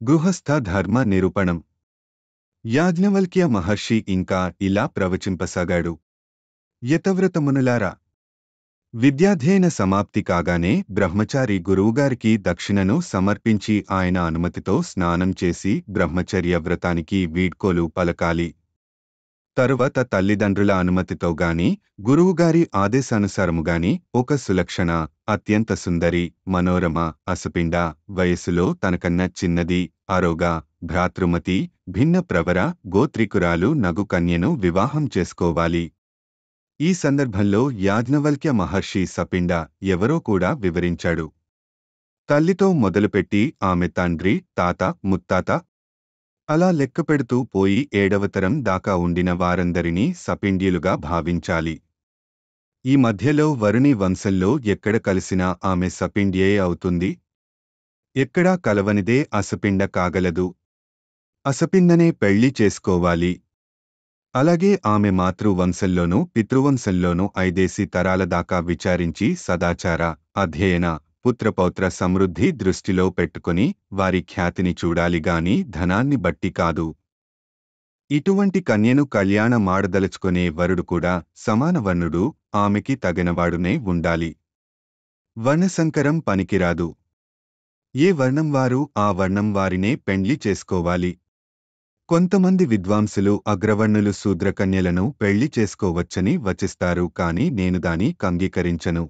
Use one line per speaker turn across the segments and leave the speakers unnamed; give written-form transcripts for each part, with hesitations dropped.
గృహస్థ ధర్మ నిరూపణం. యాజ్ఞవల్క్య మహర్షి ఇంకా ఇలా ప్రవచింపసాగాడు. యతవ్రతమునులారా, విద్యాధ్యయన సమాప్తి కాగానే బ్రహ్మచారి గురువుగారికి దక్షిణను సమర్పించి ఆయన అనుమతితో స్నానం చేసి బ్రహ్మచర్య వ్రతానికి వీడ్కోలు పలకాలి. తరువాత తల్లిదండ్రుల అనుమతితో గాని గురువుగారి ఆదేశానుసారముగాని ఒక సులక్షణ, అత్యంత సుందరి, మనోరమ, అసపిండ, వయస్సులో తనకన్నా చిన్నది, అరోగా, భ్రాతృమతి, భిన్న ప్రవర, గోత్రికురాలు నగు కన్యను వివాహం చేసుకోవాలి. ఈ సందర్భంలో యాజ్ఞవల్క్య మహర్షి సపిండ ఎవరో కూడా వివరించాడు. తల్లితో మొదలుపెట్టి ఆమె తండ్రి, తాత, ముత్తాత అలా లెక్కపెడుతూ పోయి 7వ తరం దాకా ఉండిన వారందరినీ సపిండ్యులుగా భావించాలి. ఈ మధ్యలో వరుణి వంశంలో ఎక్కడ కలిసినా ఆమె సపిండ్యే అవుతుంది. ఎక్కడా కలవనిదే అసపిండ కాగలదు. అసపిండనే పెళ్లి చేసుకోవాలి. అలాగే ఆమె మాతృవంశంలోనూ పితృవంశంలోనూ 5 తరాల దాకా విచారించి సదాచార, అధ్యయన, పుత్రపౌత్ర సమృద్ధి దృష్టిలో పెట్టుకుని వారి ఖ్యాతిని చూడాలి గాని ధనాన్ని బట్టి కాదు. ఇటువంటి కన్యను కళ్యాణ మాడదలుచుకునే వరుడు కూడా సమానవర్ణుడు, ఆమెకి తగినవాడునే ఉండాలి. వర్ణసంకరం పనికిరాదు. ఏ వర్ణం వారు ఆ వర్ణం వారినే పెండ్లి చేసుకోవాలి. కొంతమంది విద్వాంసులు అగ్రవర్ణులు శూద్రకన్యలను పెళ్లి చేసుకోవచ్చని వచిస్తారు, కాని నేను దాని కంగీకరించను.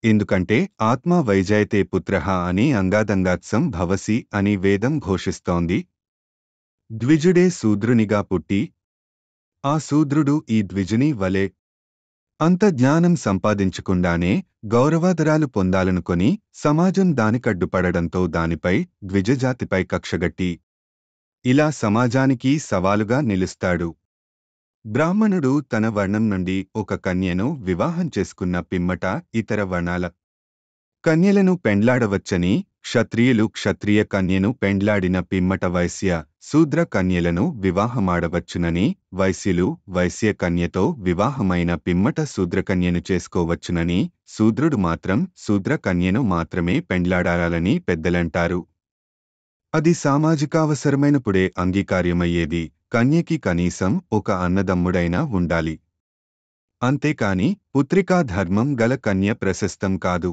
ఎందుకంటే ఆత్మా వైజాయతే పుత్రః అని అంగాదంగాత్సం భవసి అని వేదం ఘోషిస్తోంది. ద్విజుడే శూద్రునిగా పుట్టి ఆ శూద్రుడు ఈ ద్విజుని వలె అంత జ్ఞానం సంపాదించకుండానే గౌరవాదరాలు పొందాలనుకొని సమాజం దానికడ్డుపడడంతో దానిపై ద్విజజాతిపై కక్షగట్టి ఇలా సమాజానికి సవాలుగా నిలుస్తాడు. బ్రాహ్మణుడు తన వర్ణం నుండి ఒక కన్యను వివాహం చేసుకున్న పిమ్మట ఇతర వర్ణాల కన్యలను పెండ్లాడవచ్చని, క్షత్రియులు క్షత్రియ కన్యను పెండ్లాడిన పిమ్మట వైశ్య, శూద్ర కన్యలను వివాహమాడవచ్చునని, వైశ్యులు వైశ్య కన్యతో వివాహమైన పిమ్మట శూద్రకన్యను చేసుకోవచ్చునని, శూద్రుడు మాత్రం శూద్ర కన్యను మాత్రమే పెండ్లాడాలని పెద్దలంటారు. అది సామాజికావసరమైనప్పుడే అంగీకార్యమయ్యేది. కన్యకి కనీసం ఒక అన్నదమ్ముడైనా ఉండాలి. అంతేకాని పుత్రికా ధర్మం గల కన్య ప్రశస్తం కాదు.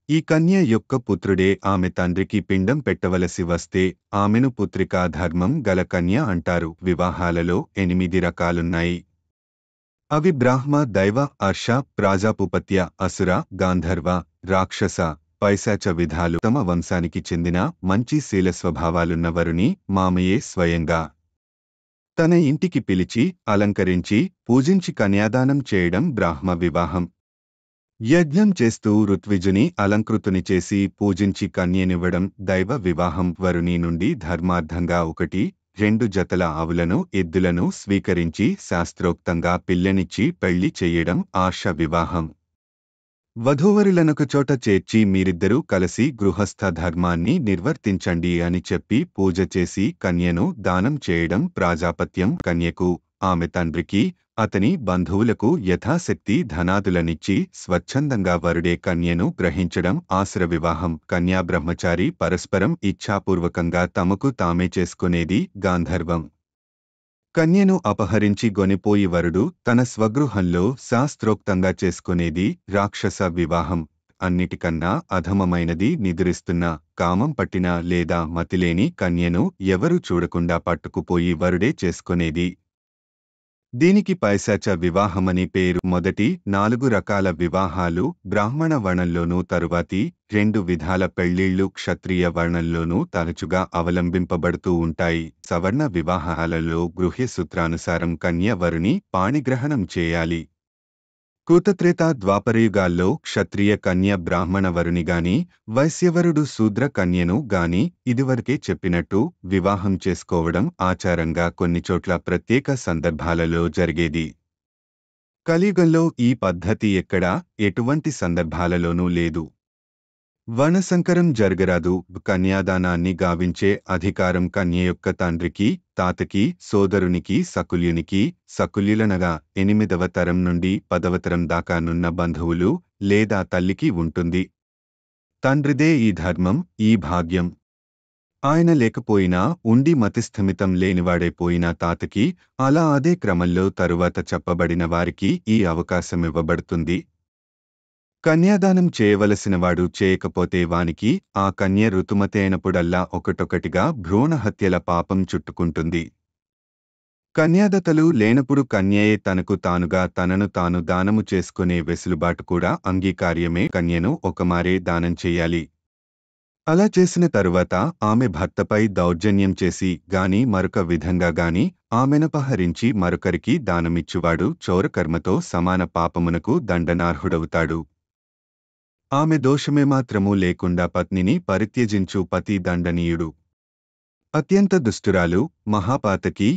ఈ కన్య యొక్క పుత్రుడే ఆమె తండ్రికి పిండం పెట్టవలసి వస్తే ఆమెను పుత్రికా ధర్మం గల కన్య అంటారు. వివాహాలలో 8 రకాలున్నాయి. అవి బ్రాహ్మ, దైవ, అర్ష, ప్రాజాపుపత్య, అసుర, గాంధర్వ, రాక్షస, పైశాచ విధాలు. తమ వంశానికి చెందిన మంచి శీలస్వభావాలున్న వరుని మామయే స్వయంగా తన ఇంటికి పిలిచి అలంకరించి పూజించి కన్యాదానం చేయడం బ్రాహ్మ వివాహం. యజ్ఞం చేస్తూ ఋత్విజుని అలంకృతుని చేసి పూజించి కన్యనివ్వడం దైవ వివాహం. వరుని నుండి ధర్మార్థంగా 1-2 జతల ఆవులను, ఎద్దులను స్వీకరించి శాస్త్రోక్తంగా పిల్లనిచ్చి పెళ్లి చెయ్యడం ఆర్ష వివాహం. వధూవరులనొక చోట చేర్చి మీరిద్దరూ కలిసి గృహస్థ ధర్మాన్ని నిర్వర్తించండి అని చెప్పి పూజ చేసి కన్యను దానం చేయడం ప్రాజాపత్యం. కన్యకు, ఆమె తండ్రికి, అతని బంధువులకు యథాశక్తి ధనాదులనిచ్చి స్వచ్ఛందంగా వరుడే కన్యను గ్రహించడం ఆసుర వివాహం. కన్యా బ్రహ్మచారి పరస్పరం ఇచ్ఛాపూర్వకంగా తమకు తామే చేసుకునేది గాంధర్వం. కన్యను అపహరించి గొనిపోయి వరుడు తన స్వగృహంలో శాస్త్రోక్తంగా చేసుకునేది రాక్షస వివాహం. అన్నిటికన్నా అధమమైనది నిదురిస్తున్న, కామం పట్టిన లేదా మతిలేని కన్యను ఎవరూ చూడకుండా పట్టుకుపోయి వరుడే చేసుకునేది. దీనికి పైశాచ వివాహమని పేరు. మొదటి 4 రకాల వివాహాలు బ్రాహ్మణ వర్ణంలోనూ తరువాతి 2 విధాల పెళ్లిళ్లు క్షత్రియ వర్ణంలోనూ తరచుగా అవలంబింపబడుతూ ఉంటాయి. సవర్ణ వివాహాలలో గృహ్య సూత్రానుసారం కన్య వరుని పాణిగ్రహణం చేయాలి. కృతత్రేతా ద్వాపరయుగాల్లో క్షత్రియ కన్య బ్రాహ్మణ వరునిగాని, వైశ్యవరుడు శూద్ర కన్యను గాని ఇదివరకే చెప్పినట్టు వివాహం చేసుకోవడం ఆచారంగా కొన్ని చోట్ల ప్రత్యేక సందర్భాలలో జరిగేది. కలియుగంలో ఈ పద్ధతి ఎక్కడా ఎటువంటి సందర్భాలలోనూ లేదు. వర్ణసంకరం జరగరాదు. కన్యాదానాన్ని గావించే అధికారం కన్య యొక్క తండ్రికి, తాతకి, సోదరునికి, సకుల్యునికి, సకుల్యులనగా 8వ తరం నుండి 10వ తరం దాకా నున్న బంధువులు లేదా తల్లికి ఉంటుంది. తండ్రిదే ఈ ధర్మం, ఈ భాగ్యం. ఆయన లేకపోయినా ఉండి మతిస్థిమితం లేనివాడైపోయిన తాతకి అలా అదే క్రమంలో తరువాత చెప్పబడిన వారికి ఈ అవకాశమివ్వబడుతుంది. కన్యాదానం చేయవలసినవాడు చేయకపోతే వానికి ఆ కన్య ఋతుమతి అయినప్పుడల్లా ఒకటొకటిగా భ్రూణహత్యల పాపం చుట్టుకుంటుంది. కన్యాదతలు లేనప్పుడు కన్యయే తనకు తానుగా తనను తాను దానము చేసుకునే వెసులుబాటు కూడా అంగీకార్యమే. కన్యను ఒకమారే దానం చెయ్యాలి. అలా చేసిన తరువాత ఆమె భర్తపై దౌర్జన్యం చేసి గాని మరొక విధంగా గాని ఆమెనపహరించి మరొకరికి దానమిచ్చువాడు చౌరకర్మతో సమాన పాపమునకు దండనార్హుడవుతాడు. ఆమె దోషమేమాత్రమూ లేకుండా పత్నిని పరిత్యజించు పతి దండనీయుడు. అత్యంత దుష్టురాలు మహాపాతకి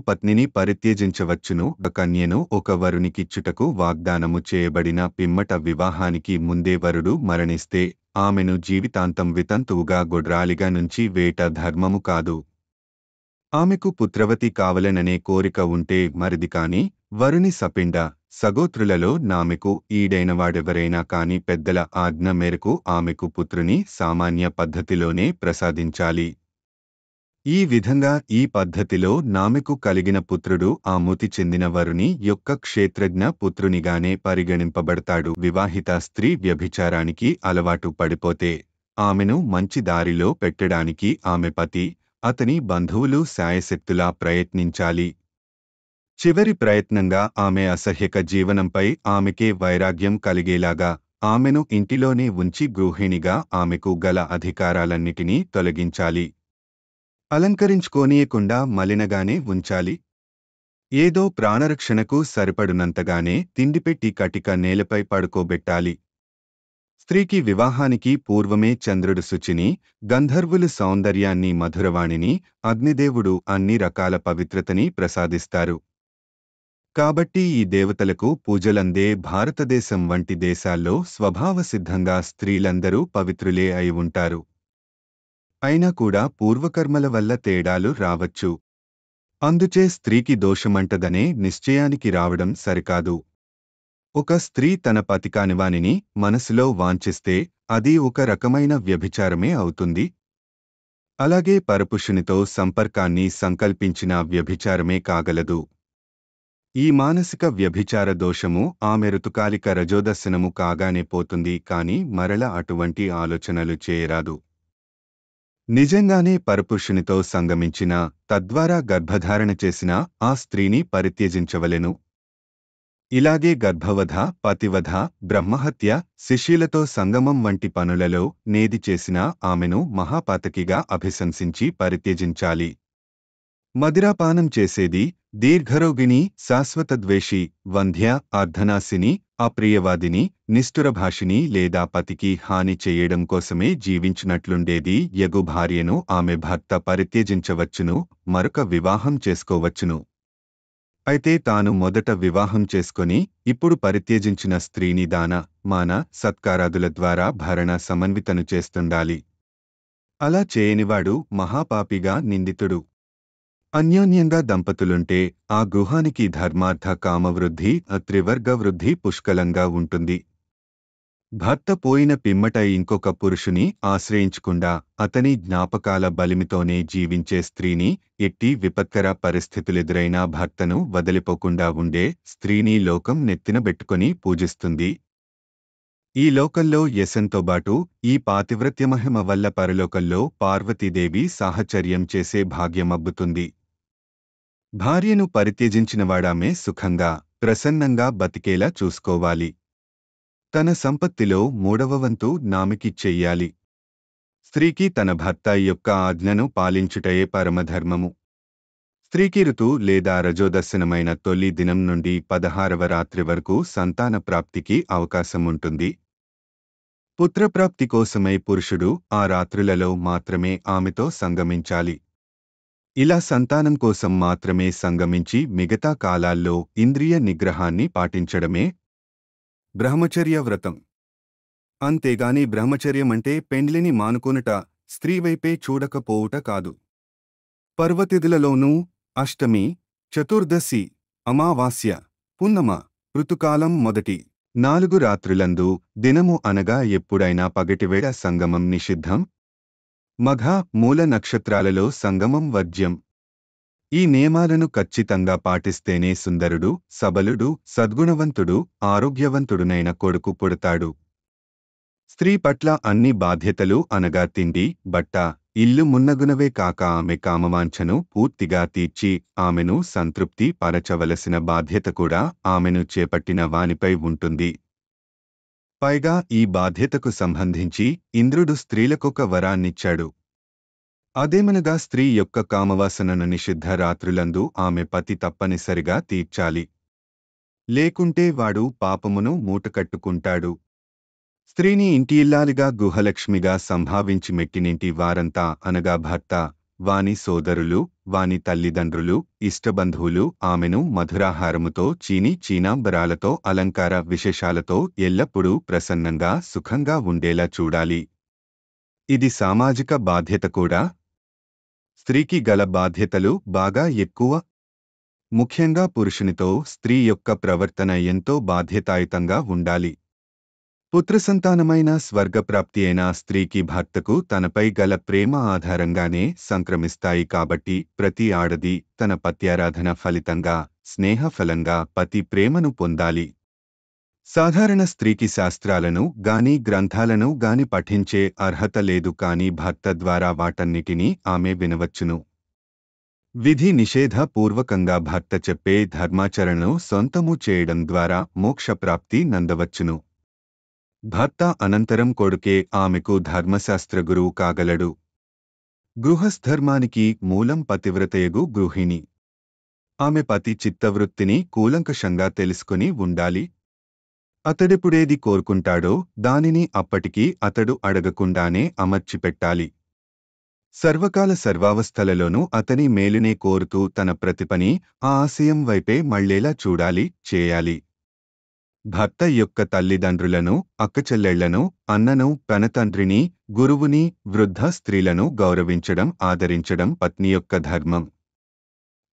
పత్నిని పరిత్యజించవచ్చును. కన్యను ఒక వరునికిచ్చుటకు వాగ్దానము చేయబడిన పిమ్మట వివాహానికి ముందే వరుడు మరణిస్తే ఆమెను జీవితాంతం వితంతువుగా గొడ్రాలిగా నుంచి వేట ధర్మము కాదు. ఆమెకు పుత్రవతి కావలననే కోరిక ఉంటే మరిది కాని వరుని సపిండ సగోత్రులలో నామెకు ఈడైనవాడెవరైనా కాని పెద్దల ఆజ్ఞ మేరకు ఆమెకు పుత్రుని సామాన్య పద్ధతిలోనే ప్రసాదించాలి. ఈ విధంగా ఈ పద్ధతిలో నామెకు కలిగిన పుత్రుడు ఆ మృతి చెందిన వరుని యొక్క క్షేత్రజ్ఞ పుత్రునిగానే పరిగణింపబడతాడు. వివాహిత స్త్రీ వ్యభిచారానికి అలవాటు పడిపోతే ఆమెను మంచి దారిలో పెట్టడానికి ఆమె పతి అతని బంధువులు శాయశక్తులా ప్రయత్నించాలి. చివరి ప్రయత్నంగా ఆమె అసహ్యక జీవనంపై ఆమెకే వైరాగ్యం కలిగేలాగా ఆమెను ఇంటిలోనే ఉంచి గృహిణిగా ఆమెకు గల అధికారాలన్నిటినీ తొలగించాలి. అలంకరించుకోనీయకుండా మలినగానే ఉంచాలి. ఏదో ప్రాణరక్షణకు సరిపడునంతగానే తిండిపెట్టి కటిక నేలపై పడుకోబెట్టాలి. స్త్రీకి వివాహానికి పూర్వమే చంద్రుడు శుచిని, గంధర్వులు సౌందర్యాన్ని, మధురవాణిని, అగ్నిదేవుడు అన్ని రకాల పవిత్రతని ప్రసాదిస్తారు. కాబట్టి ఈ దేవతలకు పూజలందే భారతదేశం వంటి దేశాల్లో స్వభావసిద్ధంగా స్త్రీలందరూ పవిత్రులే అయి ఉంటారు. అయినా కూడా పూర్వకర్మల వల్ల తేడాలు రావచ్చు. అందుచే స్త్రీకి దోషమంటదనే నిశ్చయానికి రావడం సరికాదు. ఒక స్త్రీ తన పతికానివానిని మనసులో వాంఛిస్తే అది ఒక రకమైన వ్యభిచారమే అవుతుంది. అలాగే పరపురుషునితో సంపర్కాన్ని సంకల్పించిన వ్యభిచారమే కాగలదు. ఈ మానసిక వ్యభిచార దోషము ఆమె ఋతుకాలిక రజోదర్శనము కాగానే పోతుంది కాని మరల అటువంటి ఆలోచనలు చేయరాదు. నిజంగానే పరపురుషునితో సంగమించిన తద్వారా గర్భధారణ చేసిన ఆ స్త్రీని పరిత్యజించవలెను. ఇలాగే గర్భవధ, పతివధ, బ్రహ్మహత్య, శిష్యులతో సంగమం వంటి పనులలో నేది చేసినా ఆమెను మహాపాతకిగా అభిశంసించి పరిత్యజించాలి. మదిరాపానం చేసేది, దీర్ఘరోగిణి, శాశ్వతద్వేషి, వంధ్య, అర్ధనాశిని, అప్రియవాదిని, నిష్ఠురభాషిని లేదా పతికి హాని చేయడం కోసమే జీవించినట్లుండేది యగు భార్యను ఆమె భర్త పరిత్యజించవచ్చును, మరొక వివాహం చేసుకోవచ్చును. అయితే తాను మొదట వివాహం చేసుకొని ఇప్పుడు పరిత్యజించిన స్త్రీని దాన, మాన, సత్కారాదుల ద్వారా భరణ సమన్వితను చేస్తుండాలి. అలా చేయనివాడు మహాపాపిగా నిందితుడు. అన్యోన్యంగా దంపతులుంటే ఆ గృహానికి ధర్మార్థ కామవృద్ధి, త్రివర్గ వృద్ధి పుష్కలంగా ఉంటుంది. భర్త పోయిన పిమ్మట ఇంకొక పురుషుని ఆశ్రయించకుండా అతని జ్ఞాపకాల బలిమితోనే జీవించే స్త్రీని, ఎట్టి విపత్కర పరిస్థితులెదురైనా భర్తను వదిలిపోకుండా ఉండే స్త్రీని లోకం నెత్తినబెట్టుకొని పూజిస్తుంది. ఈ లోకంలో యశంతోబాటు ఈ పాతివ్రత్యమహిమ వల్ల పరలోకంలో పార్వతీదేవి సాహచర్యం చేసే భాగ్యమబ్బుతుంది. భార్యను పరిత్యజించినవాడామే సుఖంగా, ప్రసన్నంగా బతికేలా చూసుకోవాలి. తన సంపత్తిలో 3వ వంతు నామికి చెయ్యాలి. స్త్రీకి తన భర్త యొక్క ఆజ్ఞను పాలించుటయే పరమధర్మము. స్త్రీకి ఋతు లేదా రజోదర్శనమైన తొలి దినం నుండి 16వ రాత్రి వరకు సంతాన ప్రాప్తికి అవకాశముంటుంది. పుత్రప్రాప్తి కోసమై పురుషుడు ఆ రాత్రులలో మాత్రమే ఆమెతో సంగమించాలి. ఇలా సంతానం కోసం మాత్రమే సంగమించి మిగతా కాలాల్లో ఇంద్రియ నిగ్రహాన్ని పాటించడమే బ్రహ్మచర్య వ్రతం. అంతేగాని బ్రహ్మచర్యమంటే పెండ్లిని మానుకొనుట, స్త్రీవైపే చూడకపోవుట కాదు. పర్వతిథులలోనూ అష్టమి, చతుర్దశి, అమావాస్య, పున్నమ, ఋతుకాలం మొదటి 4 రాత్రులందు దినము అనగా ఎప్పుడైనా పగటివేళ సంగమం నిషిద్ధం. మఘ, మూల నక్షత్రాలలో సంగమం వర్జ్యం. ఈ నియమాలను ఖచ్చితంగా పాటిస్తేనే సుందరుడు, సబలుడు, సద్గుణవంతుడు, ఆరోగ్యవంతుడునైన కొడుకు పుడతాడు. స్త్రీ పట్ల అన్ని బాధ్యతలు అనగా తిండి, బట్ట, ఇల్లు మున్నగునవే కాక ఆమె కామవాంఛను పూర్తిగా తీర్చి ఆమెను సంతృప్తి పరచవలసిన బాధ్యత కూడా ఆమెను చేపట్టిన వానిపై ఉంటుంది. పైగా ఈ బాధ్యతకు సంబంధించి ఇంద్రుడు స్త్రీలకొక వరాన్నిచ్చాడు. అదేమనగా స్త్రీ యొక్క కామవాసనను నిషిద్ధ రాత్రులందు ఆమె పతి తప్పనిసరిగా తీర్చాలి. లేకుంటే వాడు పాపమును మూటకట్టుకుంటాడు. స్త్రీని ఇంటి ఇల్లాలిగా గుహలక్ష్మిగా సంభావించి మెట్టినింటి వారంతా అనగా భర్త, వాని సోదరులు, వాని తల్లిదండ్రులు, ఇష్టబంధువులు ఆమెను మధురాహారముతో చీనాంబరాలతో అలంకార విశేషాలతో ఎల్లప్పుడూ ప్రసన్నంగా సుఖంగా ఉండేలా చూడాలి. ఇది సామాజిక బాధ్యత కూడా. స్త్రీకి గల బాధ్యతలు బాగా ఎక్కువ. ముఖ్యంగా పురుషునితో స్త్రీ యొక్క ప్రవర్తన ఎంతో బాధ్యతాయుతంగా ఉండాలి. పుత్రసంతానమైన స్వర్గప్రాప్తి అయిన స్త్రీకి భర్తకు తనపై గల ప్రేమ ఆధారంగానే సంక్రమిస్తాయి కాబట్టి ప్రతి ఆడది తన పత్యారాధన ఫలితంగా, స్నేహఫలంగా పతి ప్రేమను పొందాలి. సాధారణ స్త్రీకి శాస్త్రాలను గాని గ్రంథాలను గాని పఠించే అర్హత లేదు కాని భర్త ద్వారా వాటన్నిటినీ ఆమె వినవచ్చును. విధి నిషేధ పూర్వకంగా భర్త చెప్పే ధర్మాచరణను సొంతము చేయడం ద్వారా మోక్షప్రాప్తి నందవచ్చును. భర్త అనంతరం కొడుకే ఆమెకు ధర్మశాస్త్ర గురువు కాగలడు. గృహస్థర్మానికి మూలం పతివ్రతయగు గృహిణి. ఆమె పతి చిత్తవృత్తిని కూలంకషంగా తెలుసుకుని ఉండాలి. అతడెప్పుడేది కోరుకుంటాడో దానిని అప్పటికి అతడు అడగకుండానే అమర్చిపెట్టాలి. సర్వకాల సర్వావస్థలలోనూ అతని మేలునే కోరుతూ తన ప్రతిపని ఆ ఆశయం వైపే మళ్లేలా చూడాలి, చేయాలి. భర్త యొక్క తల్లిదండ్రులను, అక్కచెల్లెళ్లను, అన్నను, పెనతండ్రిని, గురువుని, వృద్ధ స్త్రీలను గౌరవించడం, ఆదరించడం పత్ని యొక్క ధర్మం.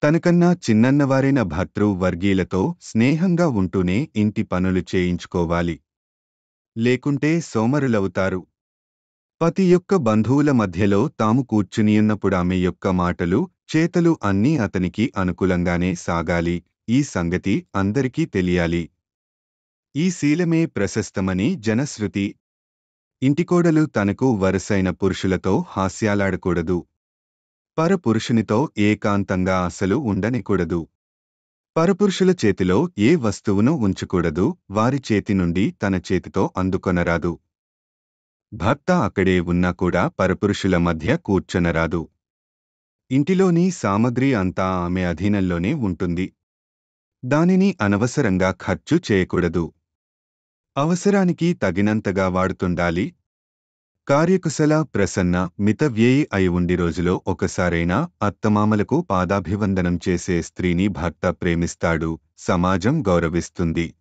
తనకన్నా చిన్నన్నవారైన భర్తృ వర్గీయులతో స్నేహంగా ఉంటూనే ఇంటి పనులు చేయించుకోవాలి. లేకుంటే సోమరులవుతారు. పతి యొక్క బంధువుల మధ్యలో తాము కూర్చునియున్నప్పుడు ఆమె యొక్క మాటలు, చేతలు అన్నీ అతనికి అనుకూలంగానే సాగాలి. ఈ సంగతి అందరికీ తెలియాలి. ఈ శీలమే ప్రశస్తమని జనశ్రుతి. ఇంటికోడలు తనకు వరసైన పురుషులతో హాస్యాలాడకూడదు. పరపురుషునితో ఏకాంతంగా అసలు ఉండనికూడదు. పరపురుషుల చేతిలో ఏ వస్తువును ఉంచకూడదు. వారి చేతి నుండి తన చేతితో అందుకొనరాదు. భర్త అక్కడే ఉన్నా కూడా పరపురుషుల మధ్య కూర్చొనరాదు. ఇంటిలోని సామగ్రి అంతా ఆమె అధీనంలోనే ఉంటుంది. దానిని అనవసరంగా ఖర్చు చేయకూడదు. అవసరానికి తగినంతగా వాడుతుండాలి. కార్యకుశల, ప్రసన్న, మితవ్యేయి అయి ఉండి రోజులో ఒకసారైనా అత్తమామలకు పాదాభివందనం చేసే స్త్రీని భర్త ప్రేమిస్తాడు, సమాజం గౌరవిస్తుంది.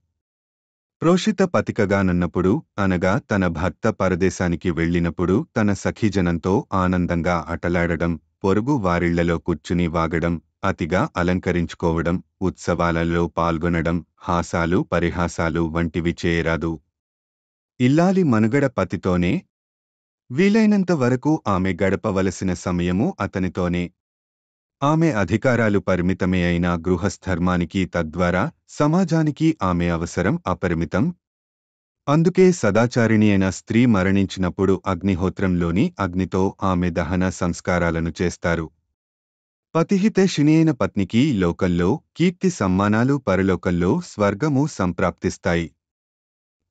ప్రోషిత పతికగానున్నప్పుడు అనగా తన భర్త పరదేశానికి వెళ్ళినప్పుడు తన సఖీజనంతో ఆనందంగా అటలాడడం, పొరుగు వారిళ్లలో కూర్చుని వాగడం, అతిగా అలంకరించుకోవడం, ఉత్సవాలలో పాల్గొనడం, హాసాలు పరిహాసాలు వంటివి చేయరాదు. ఇల్లాలి మనుగడ పతితోనే. వీలైనంత వరకు ఆమె గడపవలసిన సమయము అతనితోనే. ఆమె అధికారాలు పరిమితమే అయినా గృహస్థర్మానికి తద్వారా సమాజానికి ఆమె అవసరం అపరిమితం. అందుకే సదాచారిణి అయిన స్త్రీ మరణించినప్పుడు అగ్నిహోత్రంలోని అగ్నితో ఆమె దహన సంస్కారాలను చేస్తారు. పతిహితైషిణి అయిన పత్నికి లోకంలో కీర్తి సమ్మానాలు, పరలోకంలో స్వర్గము సంప్రాప్తిస్తాయి.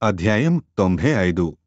అధ్యాయం 95.